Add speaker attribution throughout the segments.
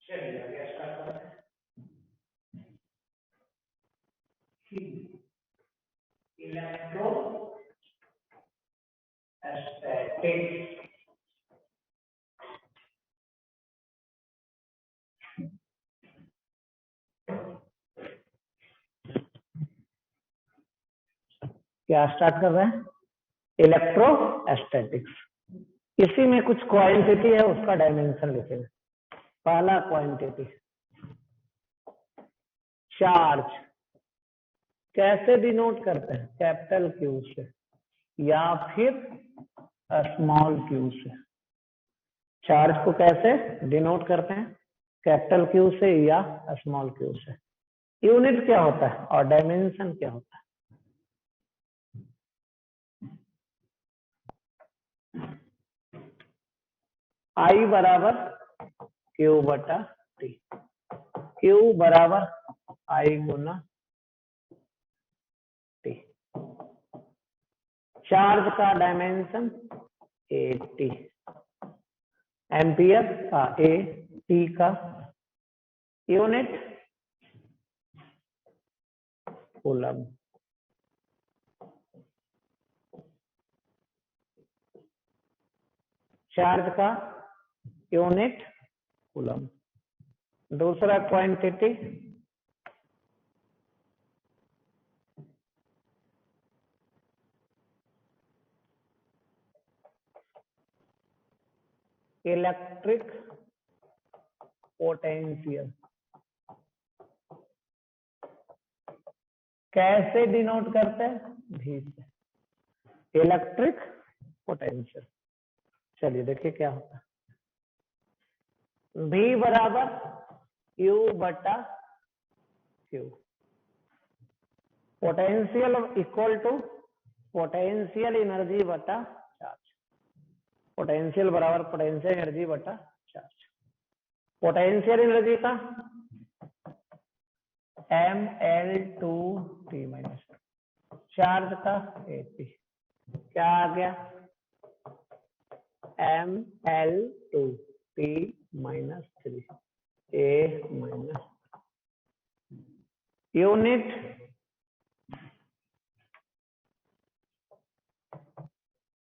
Speaker 1: चलिए आगे स्टार्ट करते हैं। इलेक्ट्रोस्टैटिक्स। क्या स्टार्ट कर रहे हैं? इलेक्ट्रोस्टैटिक्स। इसी में कुछ क्वांटिटी है, उसका डायमेंशन लिखेंगे। पहला क्वांटिटी चार्ज। कैसे डिनोट करते हैं? कैपिटल क्यू से या फिर स्मॉल क्यू से। चार्ज को कैसे डिनोट करते हैं? कैपिटल क्यू से या स्मॉल क्यू से। यूनिट क्या होता है और डायमेंशन क्या होता है? आई बराबर क्यू बटा टी। क्यू बराबर आई गुना टी। चार्ज का डायमेंशन 80 एम्पियर का ए, टी का यूनिट कूलम। चार्ज का यूनिट कूलम। दूसरा क्वांटिटी इलेक्ट्रिक पोटेंशियल। कैसे डिनोट करते हैं? भी से। Electric potential. चलिए देखिए क्या होता है। V बराबर U बटा Q। Potential equal to potential energy बटा चार्ज। पोटेंशियल बराबर पोटेंशियल एनर्जी बटा चार्ज। पोटेंशियल एनर्जी का mL2T माइनस, चार्ज का AP। क्या आ गया? mL2T minus 3 A minus. Unit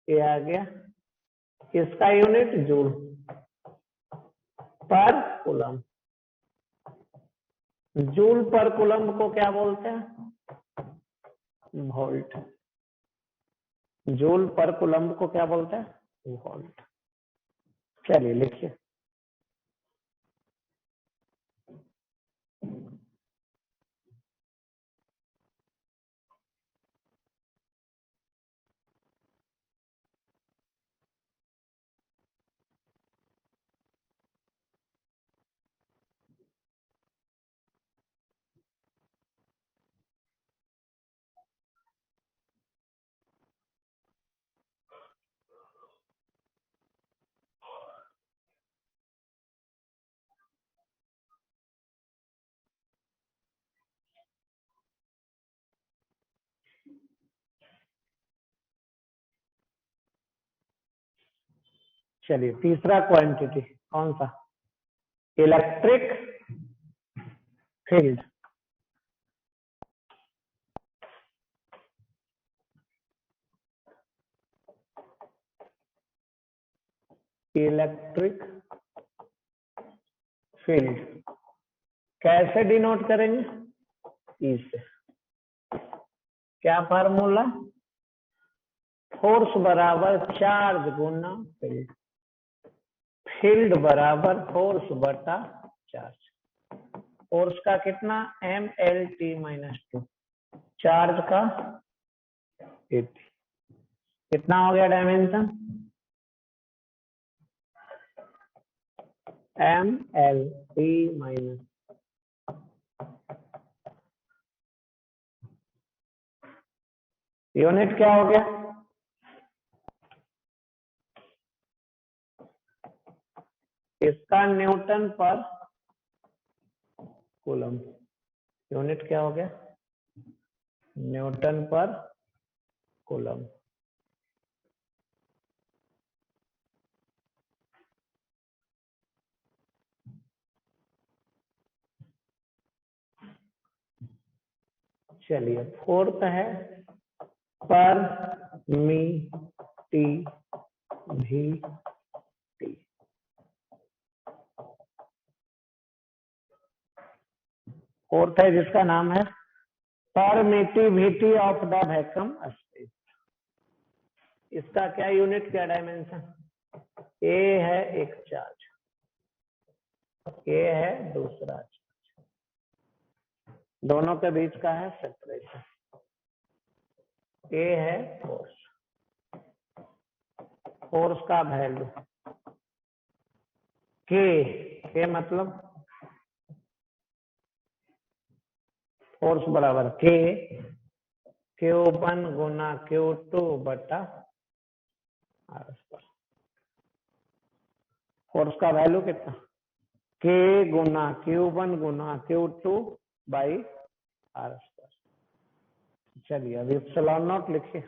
Speaker 1: ये आ गया। इसका यूनिट जूल पर कूलम। जूल पर कूलम को क्या बोलते हैं? वोल्ट। जूल पर कूलम को क्या बोलते हैं? वोल्ट। चलिए लिखिए। चलिए तीसरा क्वांटिटी कौन सा? Electric field. इलेक्ट्रिक फील्ड कैसे डिनोट करेंगे? ई से। क्या फार्मूला? फोर्स बराबर चार्ज गुना फील्ड। फील्ड बराबर फोर्स बटा चार्ज। फोर्स का कितना? mLT minus 2। चार्ज का 80। कितना हो गया डायमेंशन? mLT minus. यूनिट क्या हो गया? इसका न्यूटन पर कूलम। यूनिट क्या हो गया? न्यूटन पर कूलम। चलिए फोर्थ है परमिटिविटी। फोर्थ है जिसका नाम है permittivity of the vacuum space. इसका क्या यूनिट, क्या डायमेंशन? ए है एक चार्ज, ए है दूसरा चार्ज, दोनों के बीच का है सेपरेशन। ए है फोर्स, फोर्स का वैल्यू के मतलब फोर्स बराबर Q1 गुना Q2 बटा आर स्क्वायर। फोर्स का वैल्यू कितना? K गुना Q1 गुना Q2 बाई आर स्क्वायर। चलिए अभी एप्सिलॉन नॉट लिखिए।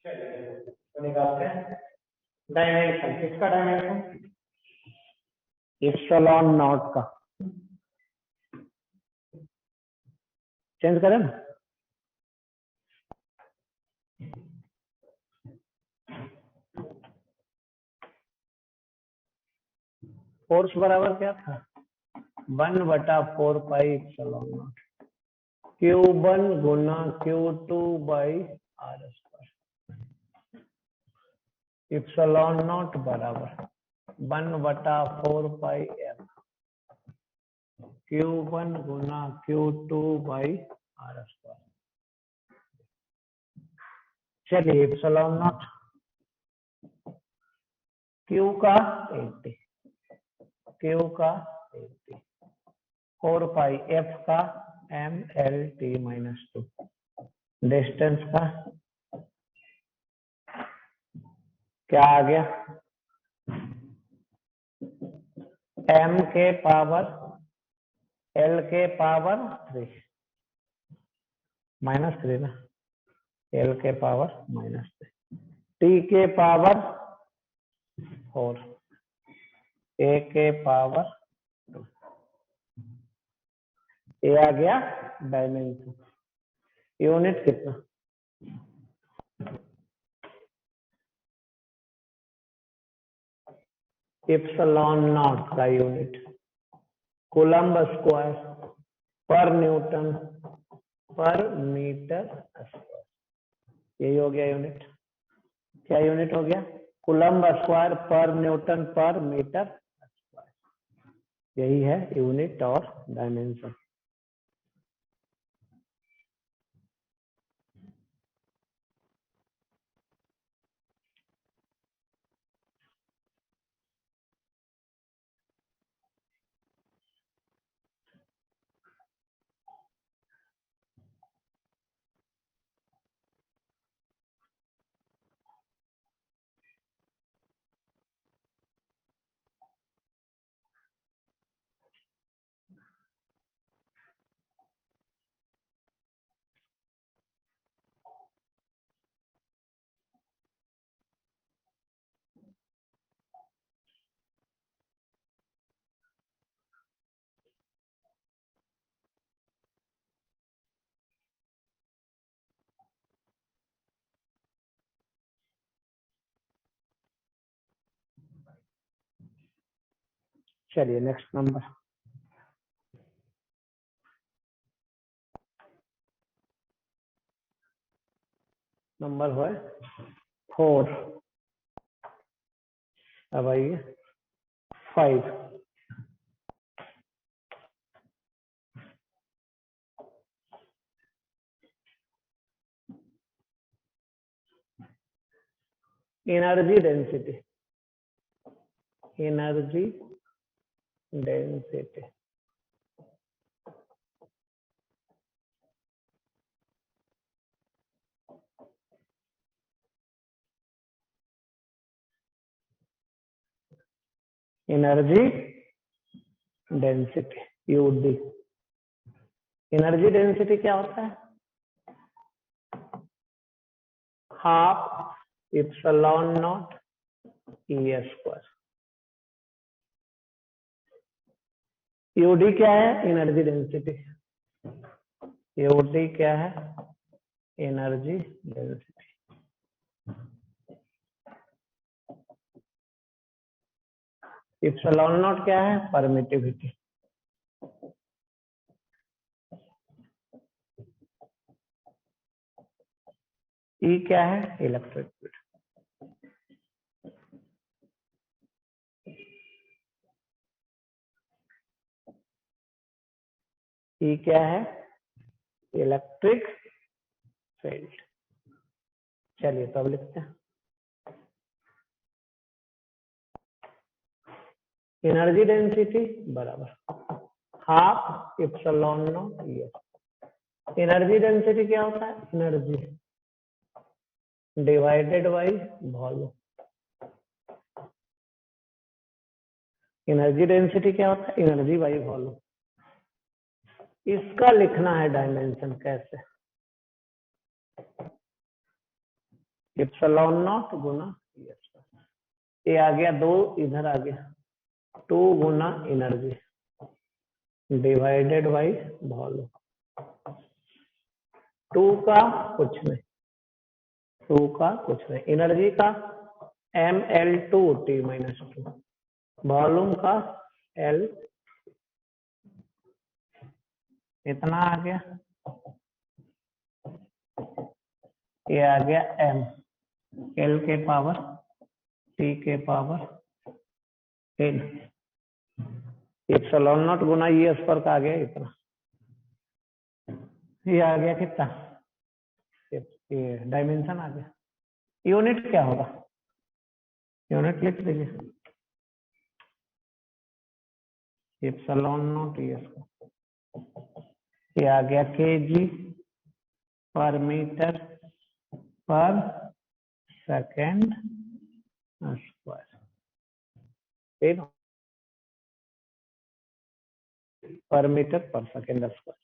Speaker 1: चलिए तो निकालते हैं डायमेंशन। किसका डायमेंशन? एप्सिलॉन नॉट का। चेंज करें ना? फोर्स बराबर क्या था? 1/4πε0 Q1 गुना Q2 बाई आर स्क्वायर ε0 बराबर 1/4πf Q1 गुना Q2 बाई आर स्क्वायर। चलिए ε0 Q का 80 4π f का mLt-2 डिस्टेंस का क्या आ गया m के पावर l के पावर 3 -3 ना l के पावर -3 t के पावर 4 a के पावर 2 ये आ गया डायमेंशन। यूनिट कितना ε0 का यूनिट कूलम्ब स्क्वायर पर न्यूटन पर मीटर स्क्वायर। यही हो गया यूनिट। क्या यूनिट हो गया कूलम्ब स्क्वायर पर न्यूटन पर मीटर स्क्वायर। यही है यूनिट और डायमेंशन। चलिए नेक्स्ट नंबर है 4। अब आइए 5। Energy density UD. Energy density क्या होता है हाफ ε0 E स्क्वायर। यूडी क्या है एनर्जी डेंसिटी। यूडी क्या है एनर्जी डेंसिटी। ε0 क्या है परमिटिविटी। ई क्या है इलेक्ट्रिक फील्ड। ई क्या है इलेक्ट्रिक फील्ड। चलिए तो अब लिखते हैं एनर्जी डेंसिटी बराबर हाफ ε0 E। एनर्जी डेंसिटी क्या होता है energy divided by volume. Energy density क्या होता है एनर्जी बाई वॉल्यूम। इसका लिखना है डायमेंशन कैसे ε0 गुना ये आ गया 2 इधर आ गया 2 गुना एनर्जी डिवाइडेड बाई वॉल्यूम। 2 का कुछ नहीं एनर्जी का mL2T-2 वॉल्यूम का L इतना आ गया, ये आ गया m, l के पावर t के पावर n, एप्सिलॉन नॉट गुना ये स्क्वायर का आ गया इतना, ये आ गया कितना, ये डायमेंशन आ गया। यूनिट क्या होगा, यूनिट लिख दीजिए, एप्सिलॉन नॉट ये स्क्वायर, ये आ गया केजी पर मीटर पर सेकेंड स्क्वायर, ठीक है, पर मीटर पर सेकेंड स्क्वायर।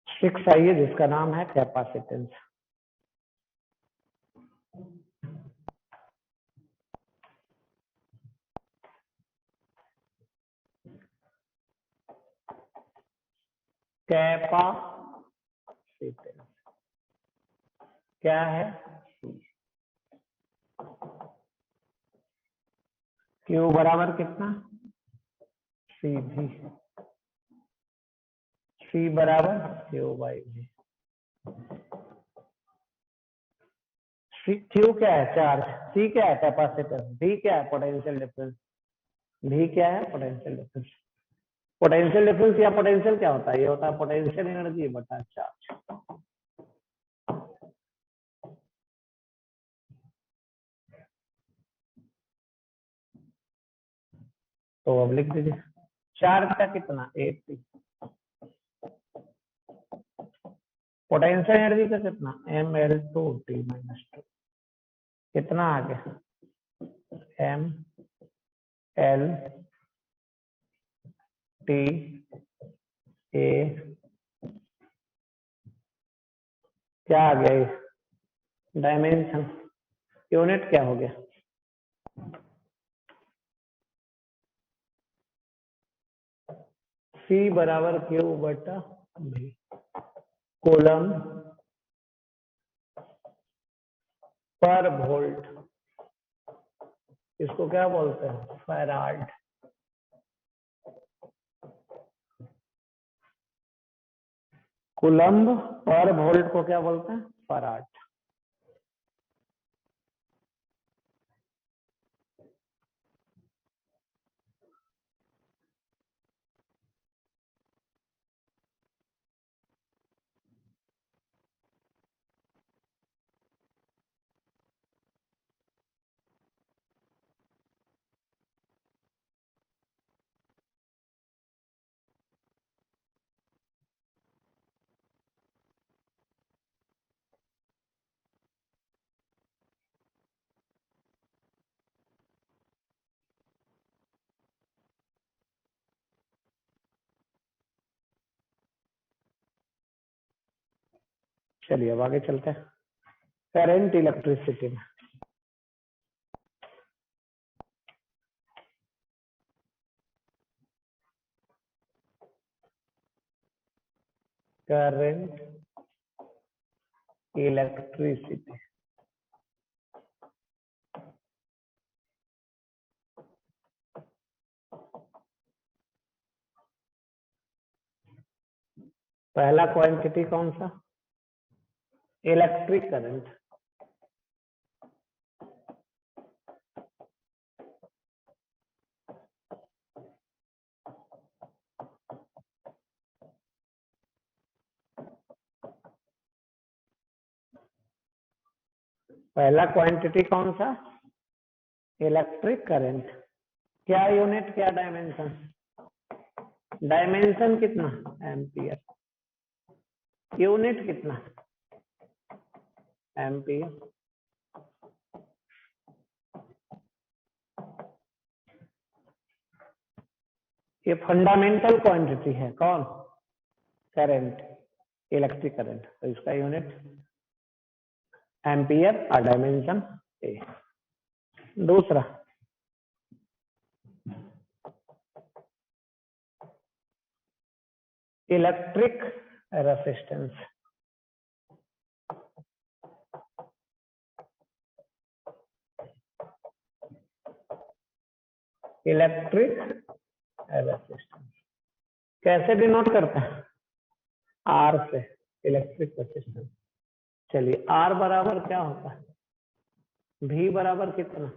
Speaker 1: सिक्स आइए जिसका नाम है कैपेसिटेंस। कैपेसिटेंस क्या है, क्यू बराबर कितना, सी भी, सी बराबर क्यू बाई भी। क्यू क्या है, चार्ज, सी क्या है कैपेसिटेंस, डी क्या है पोटेंशियल डिफरेंस, डी क्या है पोटेंशियल डिफरेंस। पोटेंशियल डिफरेंस या पोटेंशियल क्या होता है, ये होता है पोटेंशियल एनर्जी बटा चार्ज। तो अब लिख दीजिए, चार्ज का कितना 80, पोटेंशियल एनर्जी का कितना mL2T-2, कितना आ गया mL/T/A, क्या आ गया ये डायमेंशन, यूनिट क्या हो गया, C बराबर क्यू बटा भी, कूलम पर वोल्ट, इसको क्या बोलते हैं फैराड। कूलम्ब पर वोल्ट को क्या बोलते हैं फैराड। चलिए अब आगे चलते हैं करंट इलेक्ट्रिसिटी में। करंट इलेक्ट्रिसिटी, पहला क्वांटिटी कौन सा, इलेक्ट्रिक करंट, पहला क्वांटिटी कौन सा? Electric current. क्या यूनिट, क्या डायमेंशन? डायमेंशन कितना? एम्पियर। यूनिट कितना? एम्पियर। ये फंडामेंटल क्वांटिटी है। कौन? Current, electric current. तो इसका यूनिट एम्पियर और डायमेंशन ए। दूसरा, इलेक्ट्रिक रेजिस्टेंस। इलेक्ट्रिक रेजिस्टेंस कैसे डिनोट करते हैं? आर से, इलेक्ट्रिक रेजिस्टेंस। चलिए, आर बराबर क्या होता है? भी बराबर कितना?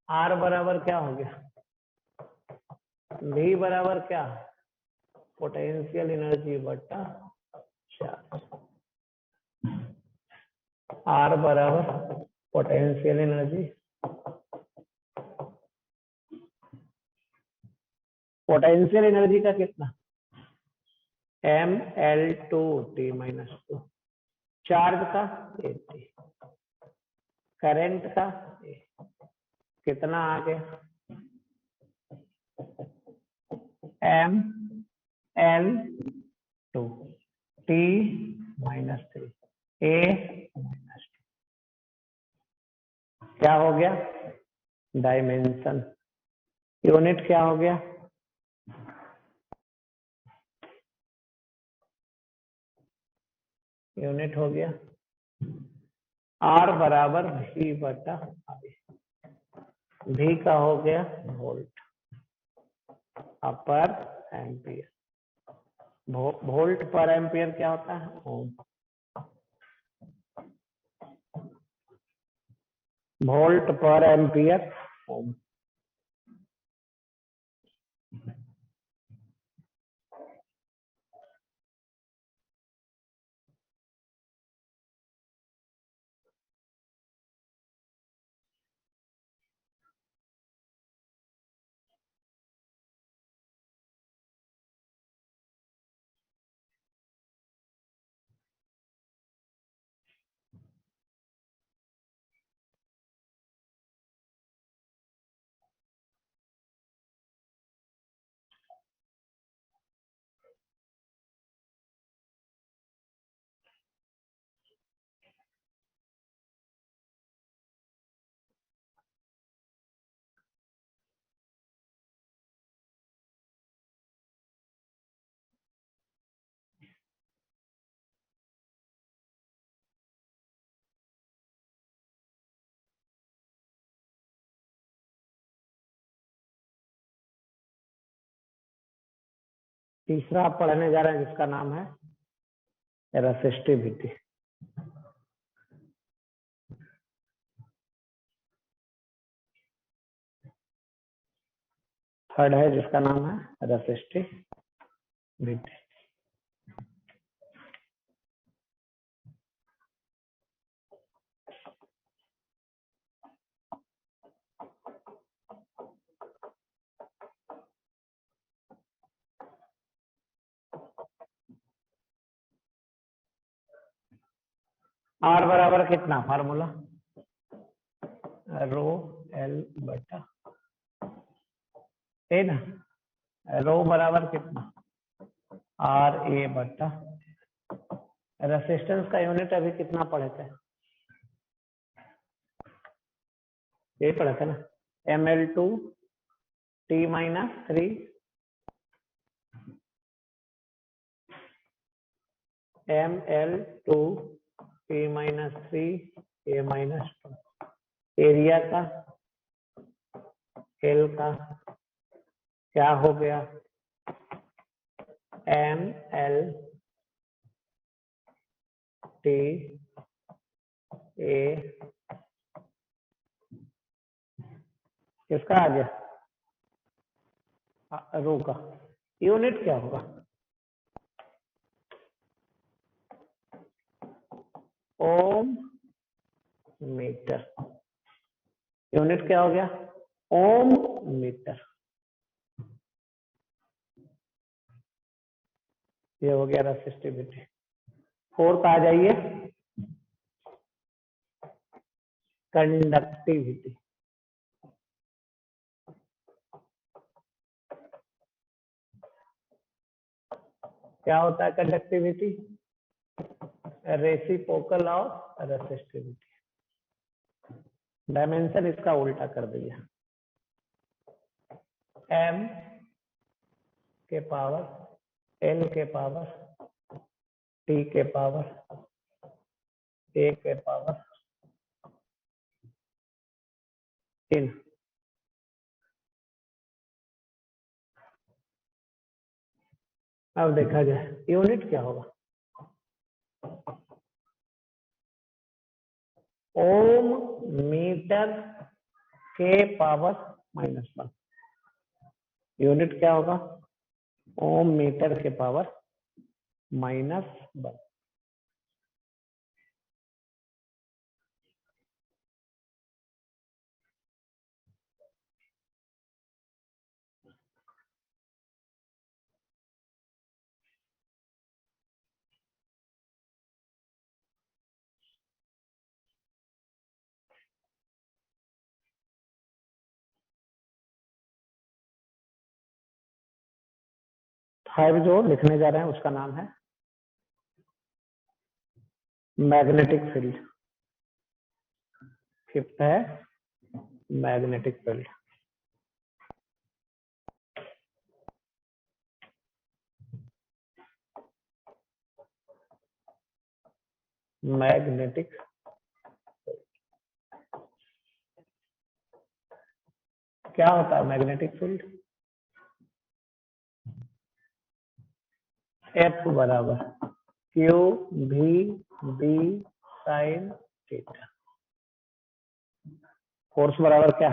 Speaker 1: आर बराबर क्या हो गया? भी बराबर क्या? पोटेंशियल एनर्जी बटा चार्ज। आर बराबर पोटेंशियल एनर्जी, पोटेंशियल एनर्जी का कितना? mL2T-2। चार्ज का AT, करंट का A। कितना आ गया? mL2T-3 A-2। क्या हो गया? डायमेंशन। यूनिट क्या हो गया? यूनिट हो गया आर बराबर भी बटा आई। भी का हो गया वोल्ट, पर एम्पियर। वोल्ट पर एम्पियर क्या होता है? ओम। वोल्ट पर एम्पियर ओम। तीसरा आप पढ़ने जा रहे हैं जिसका नाम है रेसिस्टिविटी। थर्ड है जिसका नाम है रेसिस्टिविटी। आर बराबर कितना? फार्मूला रो एल बटा ए ना। रो बराबर कितना? आर ए बटा। रेसिस्टेंस का यूनिट अभी कितना पढ़े थे? ये पढ़े थे ना, mL2T-3 mL2T-3 A-2। एरिया का, एल का क्या हो गया? mL-T A। किसका आ गया? रो का। यूनिट क्या होगा? ओम मीटर। यूनिट क्या हो गया? ओम मीटर। ये हो गया रेसिस्टिविटी। फोर्थ आ जाइए, कंडक्टिविटी। क्या होता है conductivity? Reciprocal of resistivity. Dimension इसका उल्टा कर दिया, m के पावर n के पावर t के पावर a के पावर n। अब देखा जाए यूनिट क्या होगा? ओम मीटर के पावर -1। यूनिट क्या होगा? ओम मीटर के पावर -1। फाइव जो लिखने जा रहे हैं उसका नाम है मैग्नेटिक फील्ड। फिफ्थ है मैग्नेटिक फील्ड। मैग्नेटिक क्या होता है? मैग्नेटिक फील्ड F बराबर Q V B sine theta. Force बराबर क्या?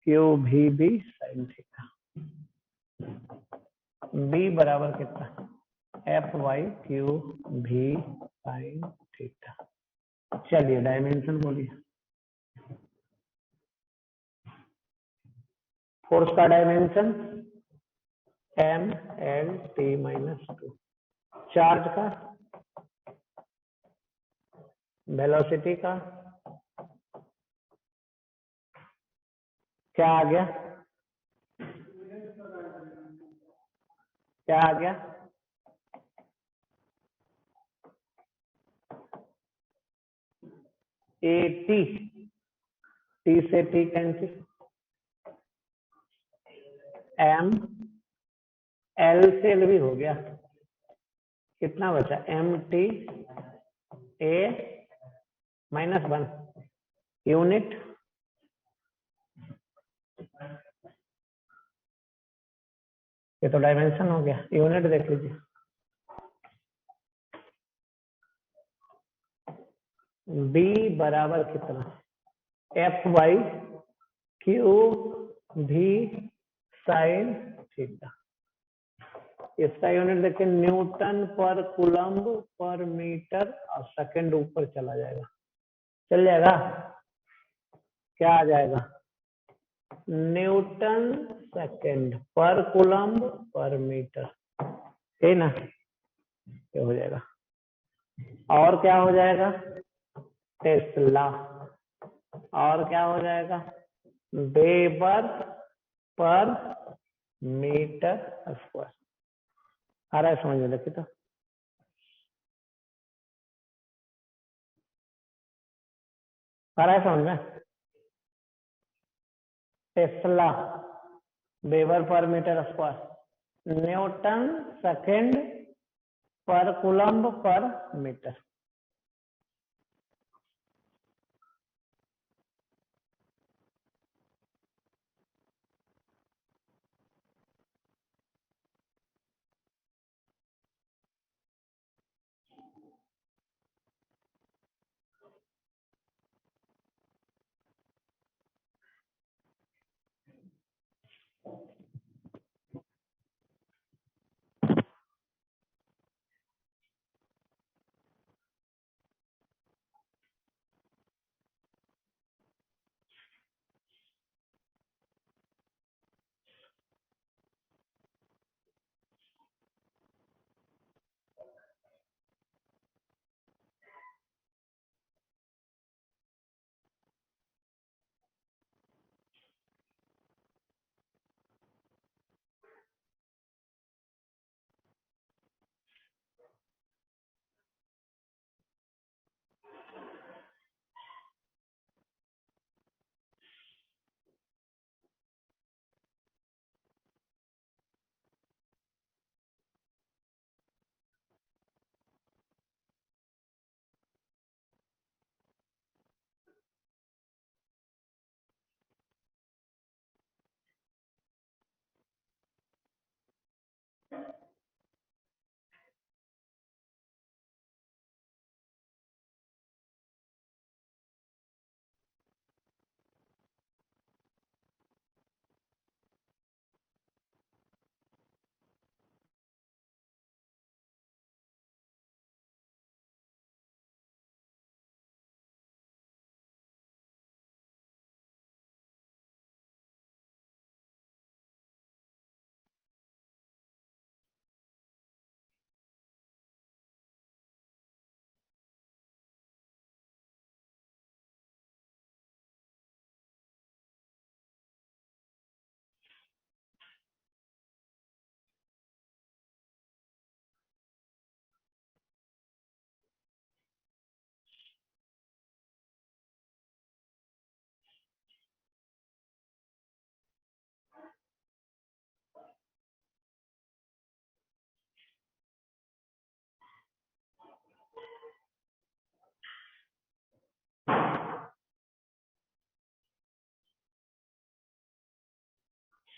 Speaker 1: Q V B sine theta. B बराबर कितना? F Y Q V sine theta. चलिए डायमेंशन बोलिए। फोर्स का dimension M L T -2। Charge का, वेलोसिटी का क्या आ गया? क्या आ गया? AT। T से T कैंसिल। M L से L भी हो गया। कितना बचा? MT A -1। यूनिट ये तो डायमेंशन हो गया। यूनिट देख लीजिए। B बराबर कितना? FY Q V sine theta. इसका यूनिट देखिए न्यूटन पर कूलम्ब पर मीटर और सेकंड ऊपर चला जाएगा। चल जाएगा? क्या आ जाएगा? Newton second per coulomb per metre, है ना? ये हो जाएगा। और क्या हो जाएगा? टेस्ला। और क्या हो जाएगा? Weber per metre square. आ रहा है समझ में? देखिए तो आ रहा है समझ में? Tesla weber per metre square, newton second per coulomb per metre.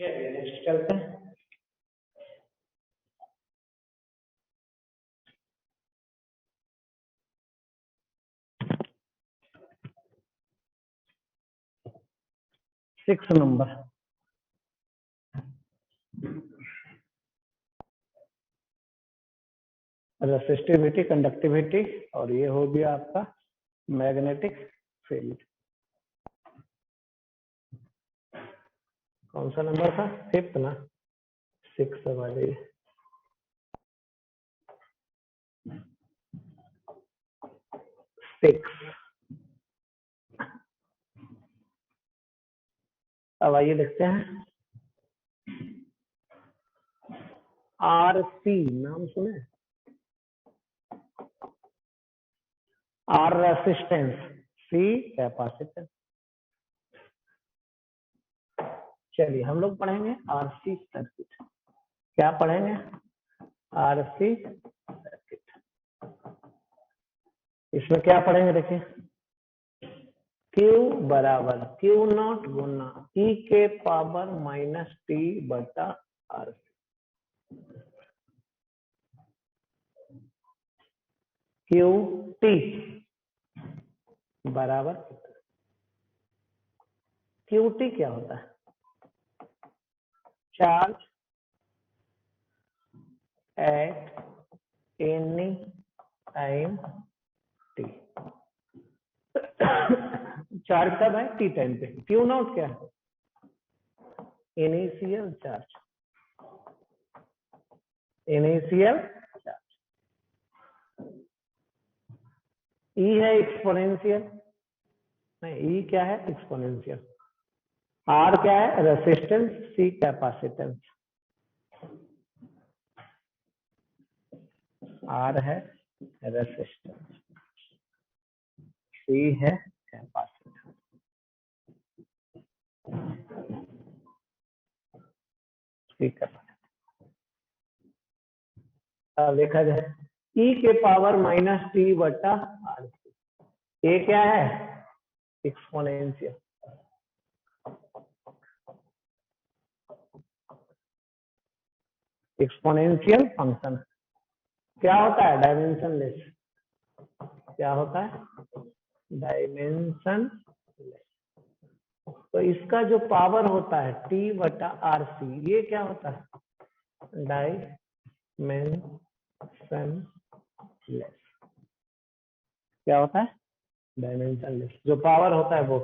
Speaker 1: चलिए नेक्स्ट चलते हैं। सिक्स नंबर, रेसिस्टिविटी, कंडक्टिविटी, और ये हो गया आपका मैग्नेटिक फील्ड। कौन सा नंबर था? फिफ्थ ना? सिक्स वाले। सिक्स। अब आइए देखते हैं। आरसी नाम सुने? R resistance, C capacitance. चलिए हम लोग पढ़ेंगे आरसी सर्किट। क्या पढ़ेंगे? RC circuit. इसमें क्या पढ़ेंगे? देखिए, Q बराबर Q नॉट गुना E के पावर माइनस टी बटा आर। क्यू टी बराबर, क्यू टी क्या होता है? Charge at any time T. Charge कब है? टी टाइम पे। क्यू नॉट क्या है? Initial charge. Initial charge. E है एक्सपोनेंशियल, नहीं ई क्या है? एक्सपोनेंशियल। आर क्या है? रेसिस्टेंस। C capacitance. आर है रेसिस्टेंस, सी है कैपेसिटेंस। ठीक है, अब देखा जाए ई के पावर माइनस टी बटा आर। ये क्या है? एक्सपोनेंशियल। एक्सपोनेंशियल फंक्शन क्या होता है? डायमेंशनलेस। क्या होता है? डायमेंशनलेस। तो इसका जो पावर होता है टी बटा आर सी, ये क्या होता है? डायमेंशनलेस। क्या होता है? डायमेंशनलेस। जो पावर होता है वो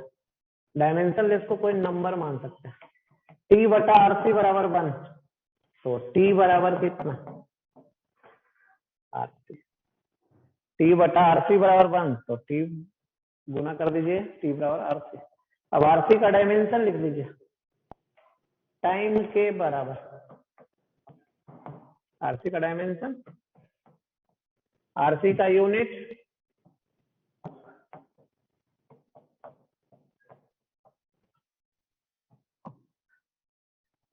Speaker 1: डायमेंशनलेस को कोई नंबर मान सकते हैं। टी बटा आर सी बराबर 1, तो टी बराबर कितना? R C. टी बटा आर सी बराबर 1, तो टी गुना कर दीजिए, टी बराबर आर सी। अब आर सी का डायमेंशन लिख दीजिए, टाइम के बराबर। आर सी का डायमेंशन, आर सी का यूनिट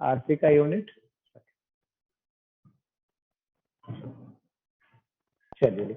Speaker 1: आरसी का यूनिट। चलिए